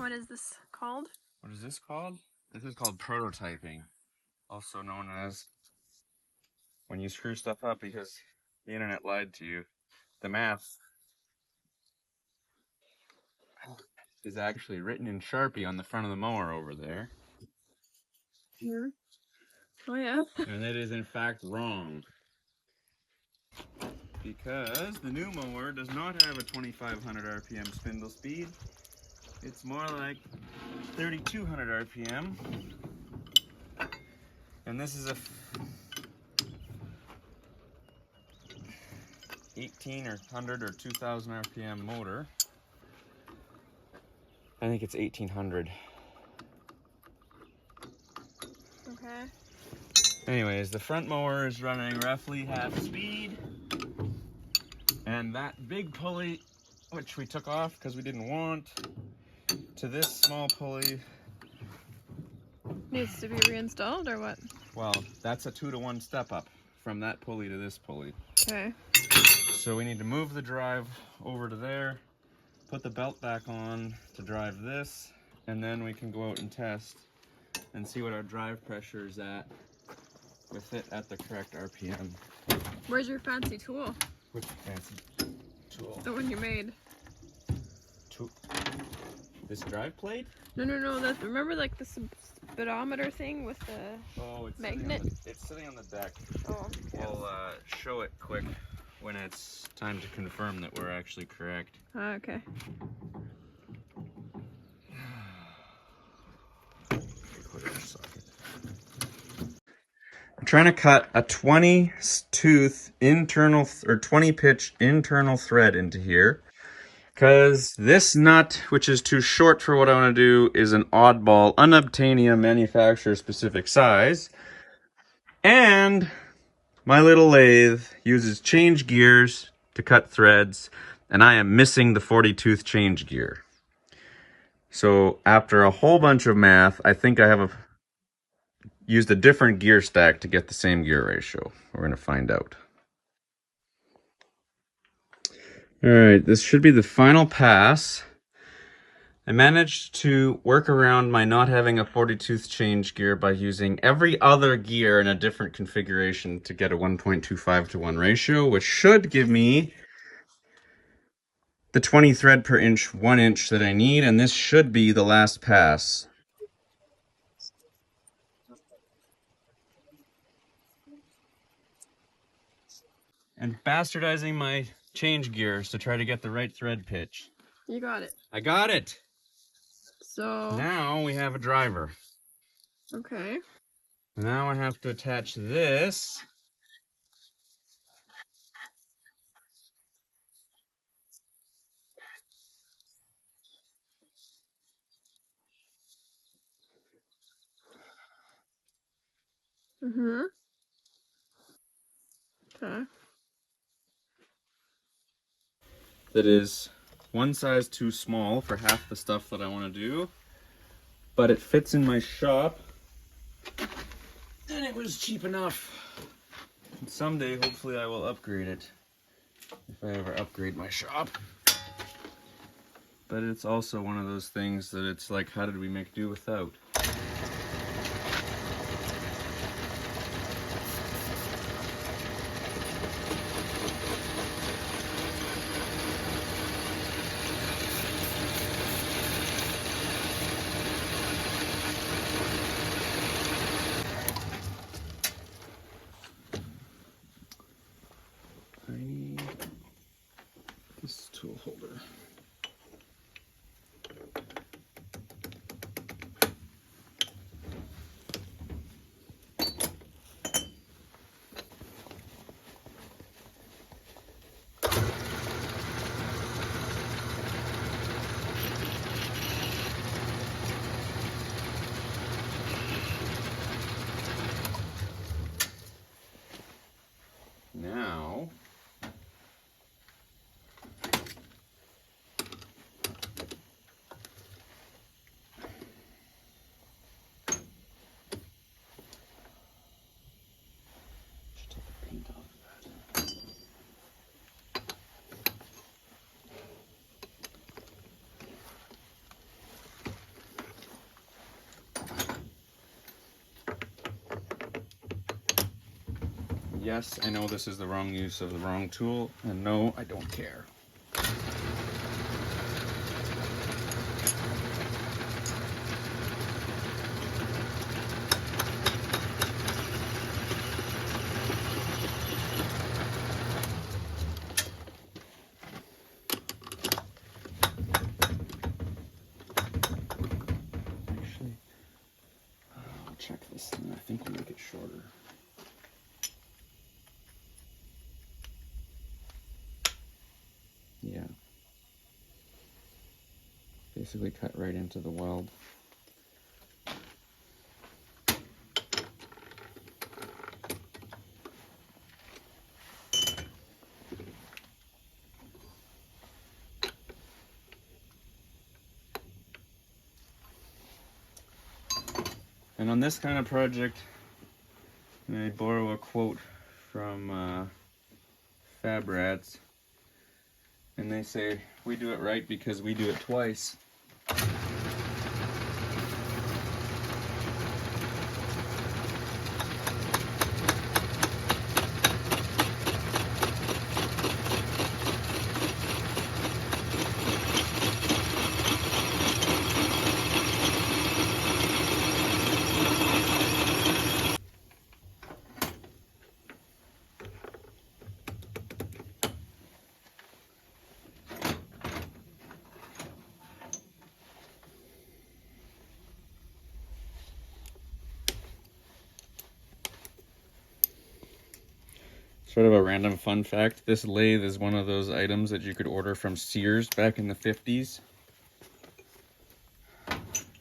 What is this called? What is this called? This is called prototyping, also known as when you screw stuff up because the internet lied to you. The math is actually written in Sharpie on the front of the mower over there. Here. Oh yeah. And it is in fact wrong. Because the new mower does not have a 2500 RPM spindle speed. It's more like 3200 RPM. And this is a 18 or 100 or 2000 RPM motor. I think it's 1800. Okay. Anyways, the front mower is running roughly half speed. And that big pulley, which we took off because we didn't want, to this small pulley. Needs to be reinstalled or what? Well, that's a 2-to-1 step up from that pulley to this pulley. Okay. So we need to move the drive over to there, put the belt back on to drive this, and then we can go out and test and see what our drive pressure is at with it at the correct RPM. Where's your fancy tool? Which fancy tool? The one you made. This drive plate? No. That's, remember like the speedometer thing with the magnet? It's sitting on the deck. Oh. Yeah. We'll show it quick when it's time to confirm that we're actually correct. Okay. I'm trying to cut a 20 tooth internal or 20 pitch internal thread into here because this nut, which is too short for what I want to do, is an oddball unobtainium manufacturer specific size, and my little lathe uses change gears to cut threads, and I am missing the 40 tooth change gear. So after a whole bunch of math, I think I have used a different gear stack to get the same gear ratio. We're going to find out. All right, this should be the final pass. I managed to work around my not having a 40 tooth change gear by using every other gear in a different configuration to get a 1.25 to 1 ratio, which should give me the 20 thread per inch, 1 inch that I need, and this should be the last pass. And bastardizing my change gears to try to get the right thread pitch. You got it. I got it! So Now we have a driver. okay. Now I have to attach this. Okay. That is one size too small for half the stuff that I want to do, but it fits in my shop, and it was cheap enough. And someday, hopefully, I will upgrade it, if I ever upgrade my shop. But it's also one of those things that it's like, how did we make do without? I need this tool holder. yes, I know this is the wrong use of the wrong tool, and no, I don't care. Actually, I'll check this and I think we'll make it shorter. Yeah. Basically cut right into the weld. And on this kind of project, I borrow a quote from Fabrats, and they say, we do it right because we do it twice. Sort of a random fun fact, this lathe is one of those items that you could order from Sears back in the 50s.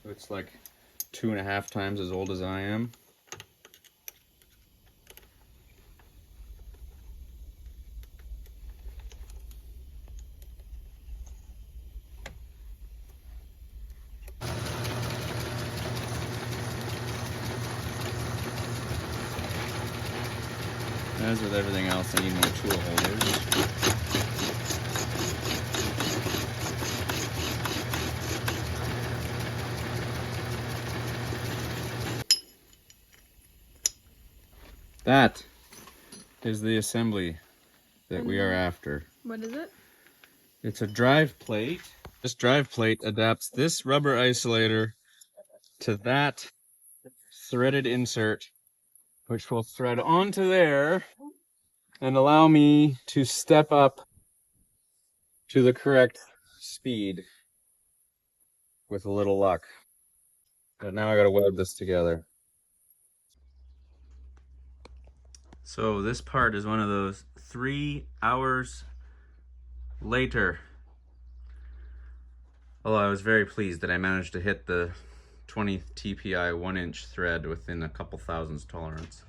It's like 2.5 times as old as I am. As with everything else, I need more tool holders. That is the assembly that we are after. What is it? It's a drive plate. This drive plate adapts this rubber isolator to that threaded insert, which will thread onto there and allow me to step up to the correct speed with a little luck. But now I gotta weld this together. So this part is one of those 3 hours later. Although I was very pleased that I managed to hit the 20 TPI 1-inch thread within a couple thousandths tolerance.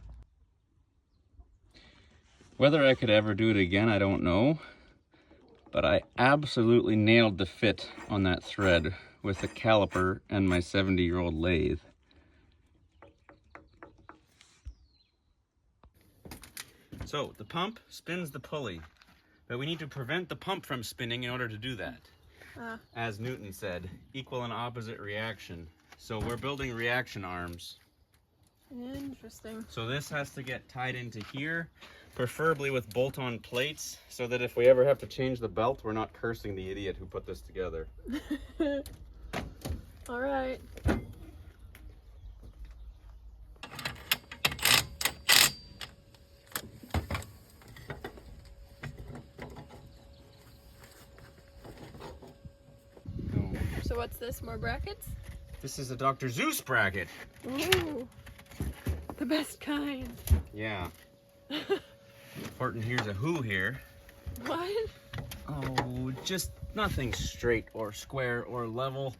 Whether I could ever do it again, I don't know. But I absolutely nailed the fit on that thread with the caliper and my 70-year-old lathe. So the pump spins the pulley, but we need to prevent the pump from spinning in order to do that. As Newton said, equal and opposite reaction. So we're building reaction arms. Interesting. So this has to get tied into here, preferably with bolt-on plates, so that if we ever have to change the belt, we're not cursing the idiot who put this together. All right. So what's this, more brackets? This is a Dr. Zeus bracket. Ooh, the best kind. Yeah. Important here's a who here. What? Oh, just nothing straight or square or level.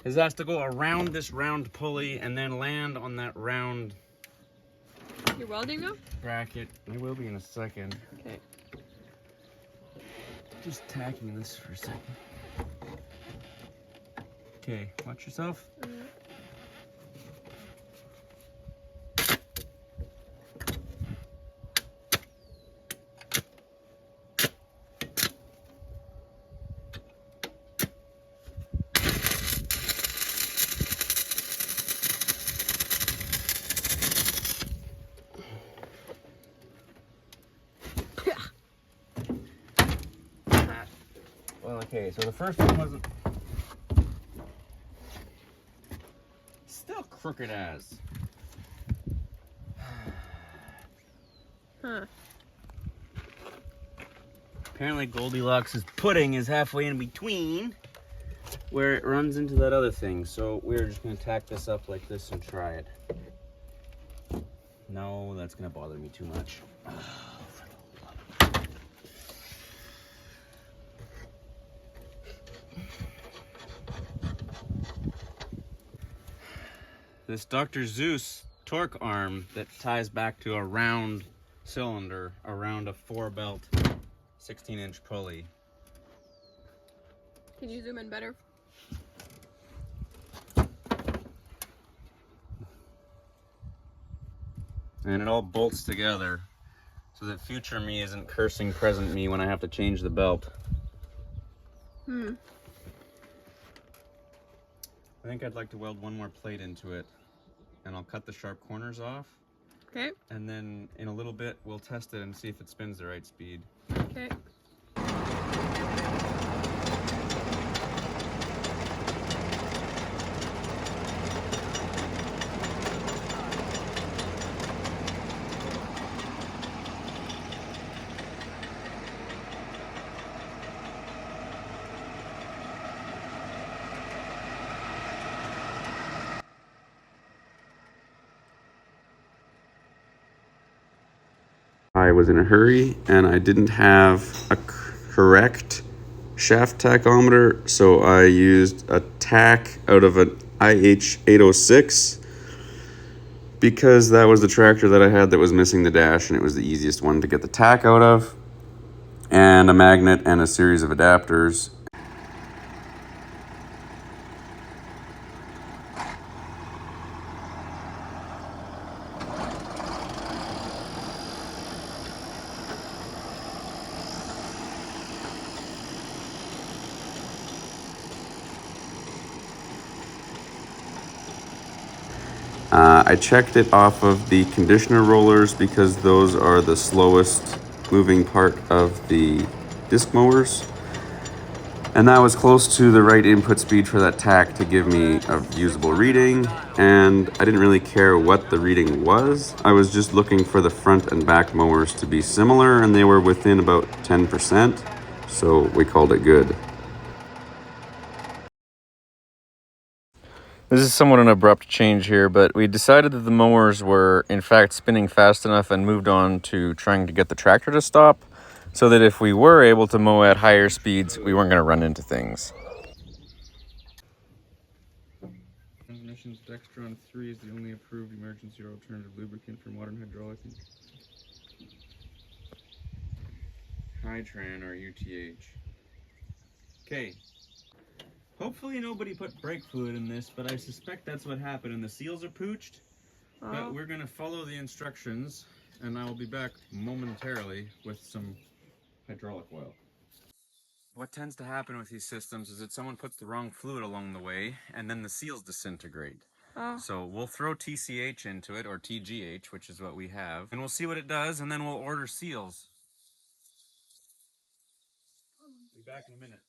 This has to go around this round pulley and then land on that round You're welding now? bracket. I will be in a second. Okay. Just tacking this for a second. Okay, watch yourself. Well, okay, so the first one wasn't... Still crooked as. Huh. Apparently Goldilocks' pudding is halfway in between where it runs into that other thing. So we're just going to tack this up like this and try it. No, that's going to bother me too much. This Dr. Zeus torque arm that ties back to a round cylinder around a 4-belt 16-inch pulley. Can you zoom in better? And it all bolts together so that future me isn't cursing present me when I have to change the belt. Hmm. I think I'd like to weld one more plate into it, and I'll cut the sharp corners off. Okay. And then in a little bit we'll test it and see if it spins the right speed. Okay. I was in a hurry and I didn't have a correct shaft tachometer, so I used a tack out of an IH806 because that was the tractor that I had that was missing the dash, and it was the easiest one to get the tack out of, and a magnet and a series of adapters. I checked it off of the conditioner rollers because those are the slowest moving part of the disc mowers. And that was close to the right input speed for that tack to give me a usable reading. And I didn't really care what the reading was. I was just looking for the front and back mowers to be similar, and they were within about 10%. So we called it good. This is somewhat an abrupt change here, but we decided that the mowers were in fact spinning fast enough and moved on to trying to get the tractor to stop so that if we were able to mow at higher speeds, we weren't going to run into things. Transmission's Dextron 3 is the only approved emergency or alternative lubricant for modern hydraulics. Hytran or UTH. Okay. Hopefully nobody put brake fluid in this, but I suspect that's what happened, and the seals are pooched. Oh. But we're going to follow the instructions, and I will be back momentarily with some hydraulic oil. What tends to happen with these systems is that someone puts the wrong fluid along the way, and then the seals disintegrate. Oh. So we'll throw TCH into it, or TGH, which is what we have, and we'll see what it does, and then we'll order seals. Be back in a minute.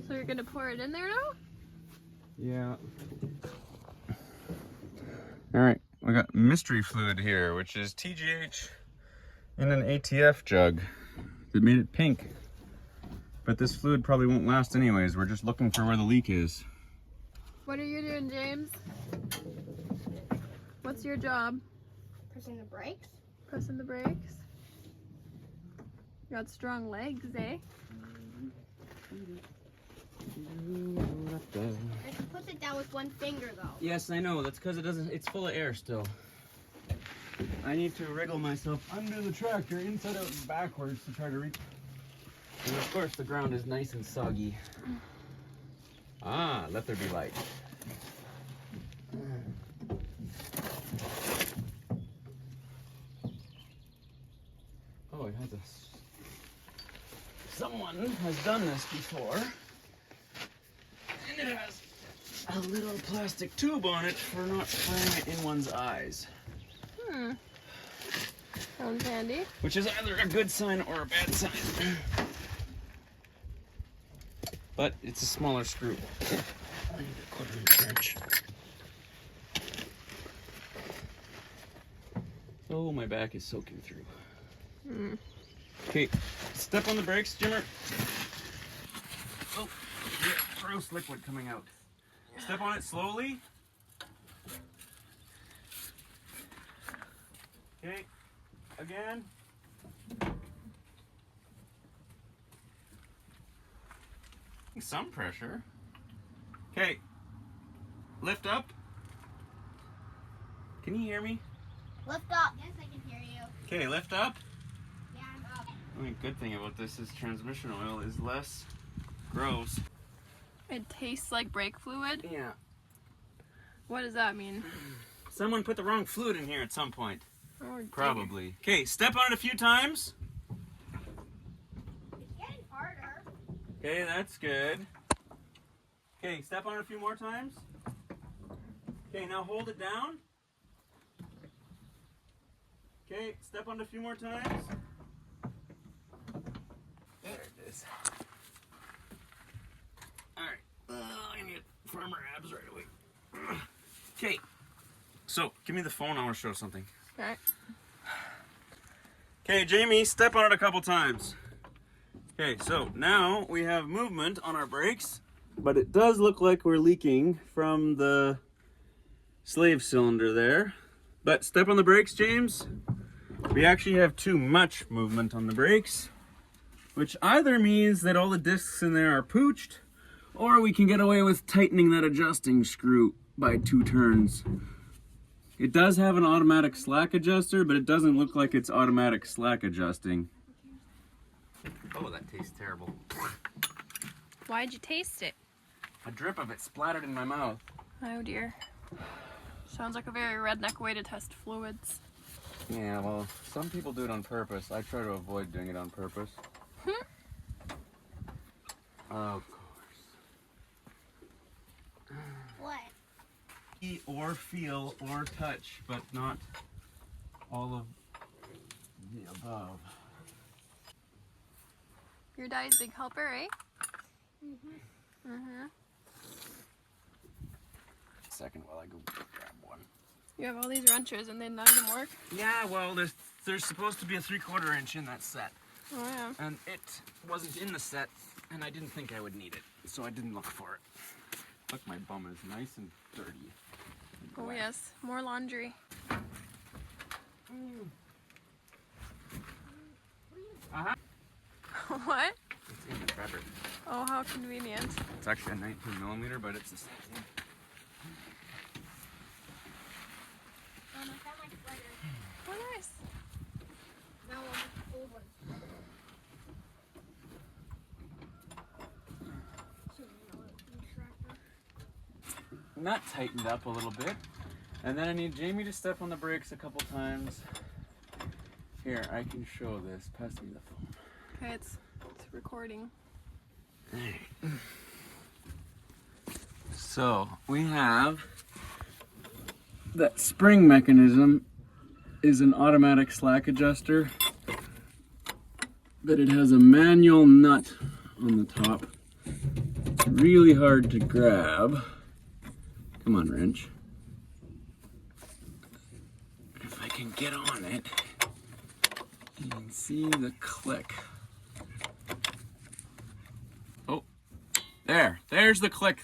So you're gonna pour it in there now? Yeah. All right, we got mystery fluid here, which is TGH in an ATF jug that made it pink. But this fluid probably won't last anyways. We're just looking for where the leak is. What are you doing, James? What's your job? Pressing the brakes. Pressing the brakes? You got strong legs, eh? I can put it down with one finger though. Yes, I know. That's because it doesn't. It's full of air still. I need to wriggle myself under the tractor inside out and backwards to try to reach. And of course the ground is nice and soggy. Ah, let there be light. Oh, it has a... Someone has done this before. And it has a little plastic tube on it for not spraying it in one's eyes. Sounds handy. Which is either a good sign or a bad sign. But it's a smaller screw. I need a 1/4 wrench. Oh, my back is soaking through. Okay, step on the brakes, Jimmer. Oh, yeah, gross liquid coming out. Step on it slowly. Okay, again. Some pressure. Okay, lift up. Can you hear me? Lift up. Yes, I can hear you. Okay, lift up. Yeah, I'm up. The only good thing about this is transmission oil is less gross. It tastes like brake fluid. Yeah. What does that mean? Someone put the wrong fluid in here at some point. Oh, dear. Probably. Okay, step on it a few times. It's getting harder. Okay, that's good. Okay, step on it a few more times. Okay, now hold it down. Okay, step on it a few more times. There it is. Alright, I need farmer abs right away. Okay, so give me the phone, I want to show something. Alright. Okay, Jamie, step on it a couple times. Okay, so now we have movement on our brakes, but it does look like we're leaking from the slave cylinder there. But step on the brakes, James. We actually have too much movement on the brakes, which either means that all the discs in there are pooched, or we can get away with tightening that adjusting screw by 2 turns. It does have an automatic slack adjuster, but it doesn't look like it's automatic slack adjusting. Oh, that tastes terrible. Why'd you taste it? A drip of it splattered in my mouth. Oh dear. Sounds like a very redneck way to test fluids. Yeah, well, some people do it on purpose. I try to avoid doing it on purpose. Of course. What? See or feel or touch, but not all of the above. Your daddy's big helper, eh? Second while I go grab one. You have all these wrenches and then none of them work? Yeah, well, there's supposed to be a 3/4 inch in that set. Oh yeah. And it wasn't in the set, and I didn't think I would need it, so I didn't look for it. Look, my bum is nice and dirty. Oh yes, more laundry. Uh-huh. What? It's in the fabric. Oh, how convenient. It's actually a 19mm, but it's the same thing. I found my sweater. Oh nice. Now I'll make the old one. Nut tightened up a little bit. And then I need Jamie to step on the brakes a couple times. Here, I can show this. Pass me the phone. Okay, it's recording. So, we have that spring mechanism is an automatic slack adjuster, but it has a manual nut on the top. It's really hard to grab. Come on, wrench. If I can get on it, you can see the click. Oh, there's the click.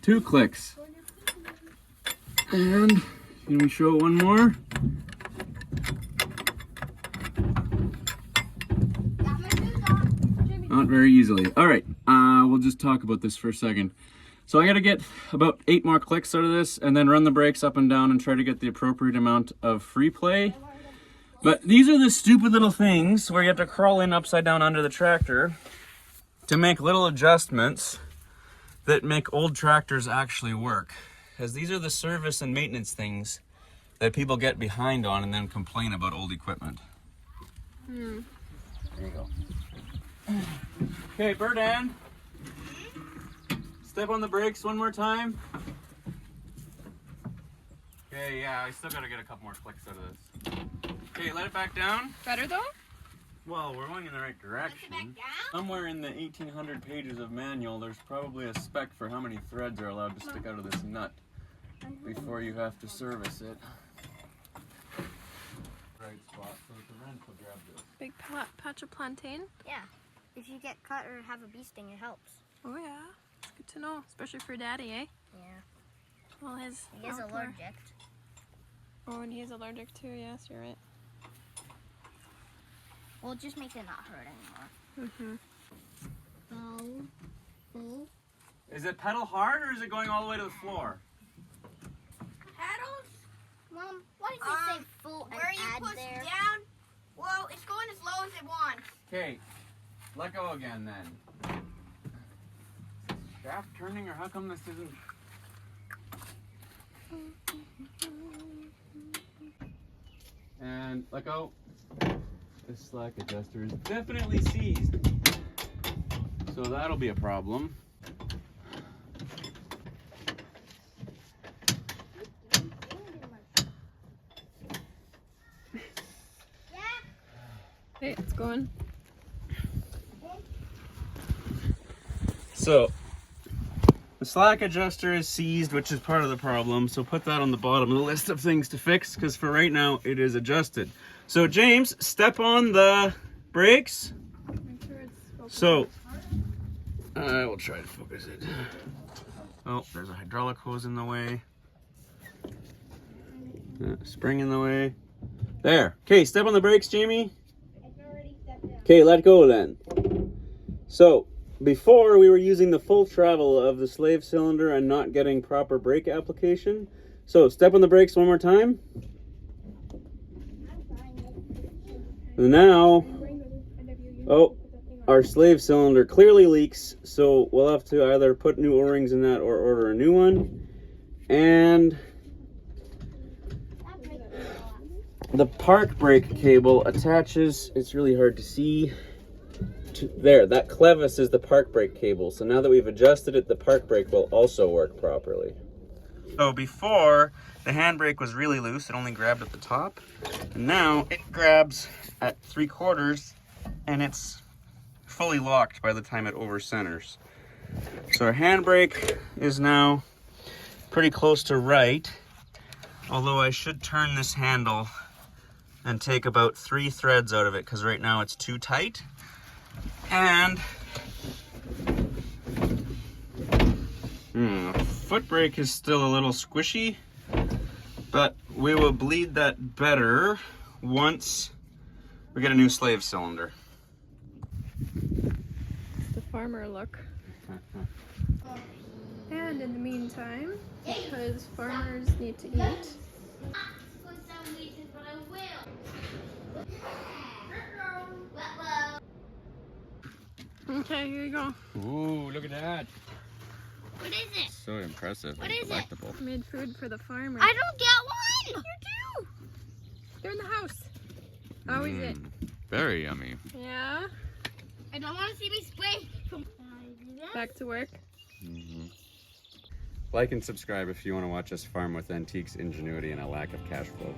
2 clicks. And can we show one more? Got my shoes on. Not very easily. All right, we'll just talk about this for a second. So I gotta get about 8 more clicks out of this and then run the brakes up and down and try to get the appropriate amount of free play. But these are the stupid little things where you have to crawl in upside down under the tractor to make little adjustments that make old tractors actually work. Because these are the service and maintenance things that people get behind on and then complain about old equipment. There you go. Okay, Birdan. Step on the brakes one more time. Okay, yeah, I still gotta get a couple more clicks out of this. Okay, let it back down. Better though? Well, we're going in the right direction. Back down? Somewhere in the 1800 pages of manual, there's probably a spec for how many threads are allowed to stick out of this nut before you have to service it. Right spot so that the wrench will grab this. Big patch of plantain. Yeah. If you get cut or have a bee sting, it helps. Oh yeah, it's good to know, especially for Daddy, eh? Yeah. Well, his He is outdoor- allergic. Oh, and he's allergic too. Yes, you're right. Well, it just makes it not hurt anymore. Is it pedal hard or is it going all the way to the floor? Pedals? Mom, why did you say full and Where you add push there? down, well, it's going as low as it wants. Okay, let go again then. Shaft turning or how come this isn't? And let go. This slack adjuster is definitely seized. So that'll be a problem. Hey, it's going. So the slack adjuster is seized, which is part of the problem. So put that on the bottom of the list of things to fix, because for right now it is adjusted. So James, step on the brakes. Make sure it's focused. So I will try to focus it. Oh, there's a hydraulic hose in the way. Spring in the way. There. Okay, step on the brakes, Jamie. Okay, let go then. So, before we were using the full travel of the slave cylinder and not getting proper brake application. So, step on the brakes one more time. And now, oh, our slave cylinder clearly leaks, so we'll have to either put new O-rings in that or order a new one. And the park brake cable attaches, it's really hard to see, there, that clevis is the park brake cable. So now that we've adjusted it, the park brake will also work properly. So before, the handbrake was really loose, it only grabbed at the top. And now it grabs at 3/4 and it's fully locked by the time it over centers. So our handbrake is now pretty close to right, although I should turn this handle and take about 3 threads out of it, because right now it's too tight. And foot brake is still a little squishy, but we will bleed that better once we get a new slave cylinder. It's the farmer look. And in the meantime, because farmers need to eat, okay, here you go. Ooh, look at that. What is it? So impressive. What is it? Delectable. Made food for the farmer. I don't get one! You do! They're in the house. How is it? Very yummy. Yeah. I don't want to see me spray. Back to work. Like and subscribe if you want to watch us farm with antiques, ingenuity, and a lack of cash flow.